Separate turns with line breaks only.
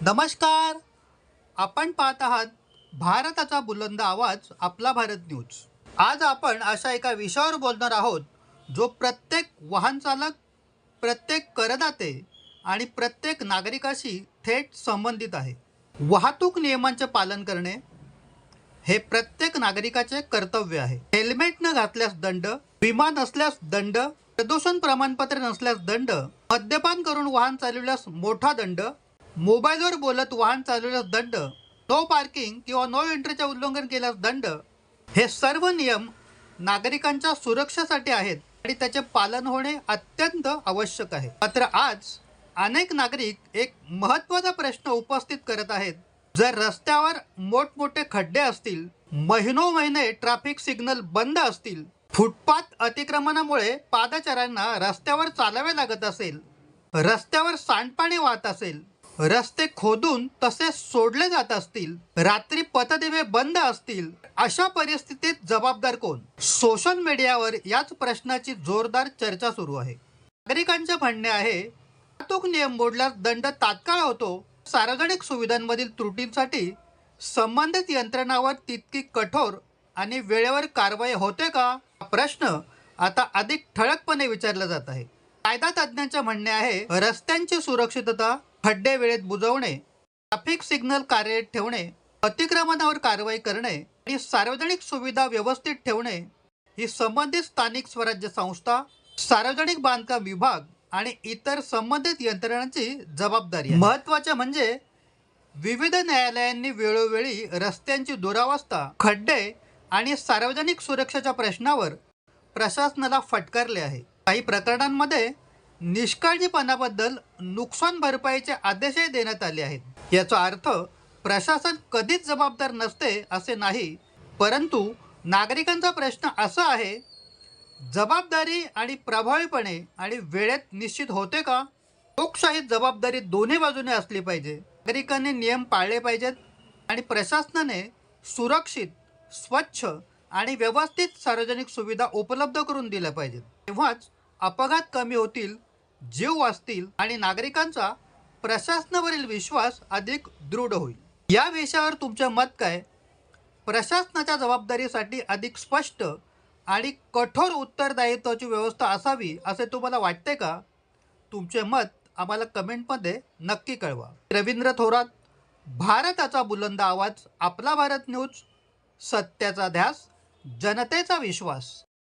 नमस्कार. आपण पाहत आहात भारताचा बुलंद आवाज आपला भारत न्यूज. आज आपण अशा एका विषयावर बोलणार आहोत जो प्रत्येक वाहन चालक, प्रत्येक करदाते आणि प्रत्येक नागरिकाशी थेट संबंधित आहे. वाहतूक नियमांचे पालन करणे हे प्रत्येक नागरिकाचे कर्तव्य आहे. हेल्मेट न घातल्यास दंड, विमा नसल्यास दंड, प्रदूषण प्रमाणपत्र नसल्यास दंड, मद्यपान करून वाहन चालवल्यास मोठा दंड, मोबाईलवर बोलत वाहन चालवल्यास दंड, नो पार्किंग किंवा नो एंट्रीचे उल्लंघन केल्यास दंड. हे सर्व नियम नागरिकांच्या सुरक्षेसाठी आहेत आणि त्याचे पालन होणे अत्यंत आवश्यक आहे. मात्र आज अनेक नागरिक एक महत्त्वाचा प्रश्न उपस्थित करत आहेत. जर रस्त्यावर मोठमोठे खड्डे असतील, महिनोमहिने ट्रॅफिक सिग्नल बंद असतील, फुटपाथ अतिक्रमणामुळे पादचाऱ्यांना रस्त्यावर चालावे लागत असेल, रस्त्यावर सांडपाणी वाहत असेल, रस्ते खोदून तसे सोडले जात असतील, रात्री पथदिवे बंद असतील, अशा परिस्थितीत जबाबदार कोण? सोशल मीडियावर याच प्रश्नाची जोरदार चर्चा सुरू आहे. नागरिकांचे म्हणणे आहे, वाहतूक नियम मोडल्यास दंड तात्काळ होतो. सार्वजनिक सुविधांमधील त्रुटींसाठी संबंधित यंत्रणावर तितकी कठोर आणि वेळेवर कारवाई होते का? हा प्रश्न आता अधिक ठळकपणे विचारला जात आहे. कायदा तज्ज्ञांचे म्हणणे आहे, रस्त्यांची सुरक्षितता, खड्डे वेळेत बुजवणे, ट्रॅफिक सिग्नल कार्यरत ठेवणे, अतिक्रमणावर कारवाई करणे आणि सार्वजनिक सुविधा व्यवस्थित ठेवणे ही संबंधित स्थानिक स्वराज्य संस्था, सार्वजनिक बांधकाम विभाग आणि इतर संबंधित यंत्रणांची जबाबदारी आहे. महत्त्वाचे म्हणजे विविध न्यायालयांनी वेळोवेळी रस्त्यांची दुरावस्था, खड्डे आणि सार्वजनिक सुरक्षेच्या प्रश्नावर प्रशासनाला फटकारले आहे. काही प्रकरणांमध्ये निष्काळजीपणाबद्दल नुकसान भरपाईचे आदेशही देण्यात आले आहेत. याचा अर्थ प्रशासन कधीच जबाबदार नसते असे नाही, परंतु नागरिकांचा प्रश्न असा आहे, जबाबदारी आणि प्रभावीपणे आणि वेळेत निश्चित होते का? लोकशाहीत जबाबदारी दोन्ही बाजूने असली पाहिजे. नागरिकांनी नियम पाळले पाहिजेत आणि प्रशासनाने सुरक्षित, स्वच्छ आणि व्यवस्थित सार्वजनिक सुविधा उपलब्ध करून दिल्या पाहिजेत. तेव्हाच अपघात कमी होतील, जीव वाचतील आणि नागरिकांचा प्रशासनावरील विश्वास अधिक दृढ होईल. या विषयावर तुमचे मत काय? प्रशासनाच्या जबाबदारीसाठी अधिक स्पष्ट आणि कठोर उत्तरदायित्वाची व्यवस्था असावी असे तुम्हाला वाटते का? तुमचे मत आम्हाला कमेंटमध्ये नक्की कळवा. रवींद्र थोरात, भारताचा बुलंद आवाज आपला भारत न्यूज. सत्याचा ध्यास, जनतेचा विश्वास.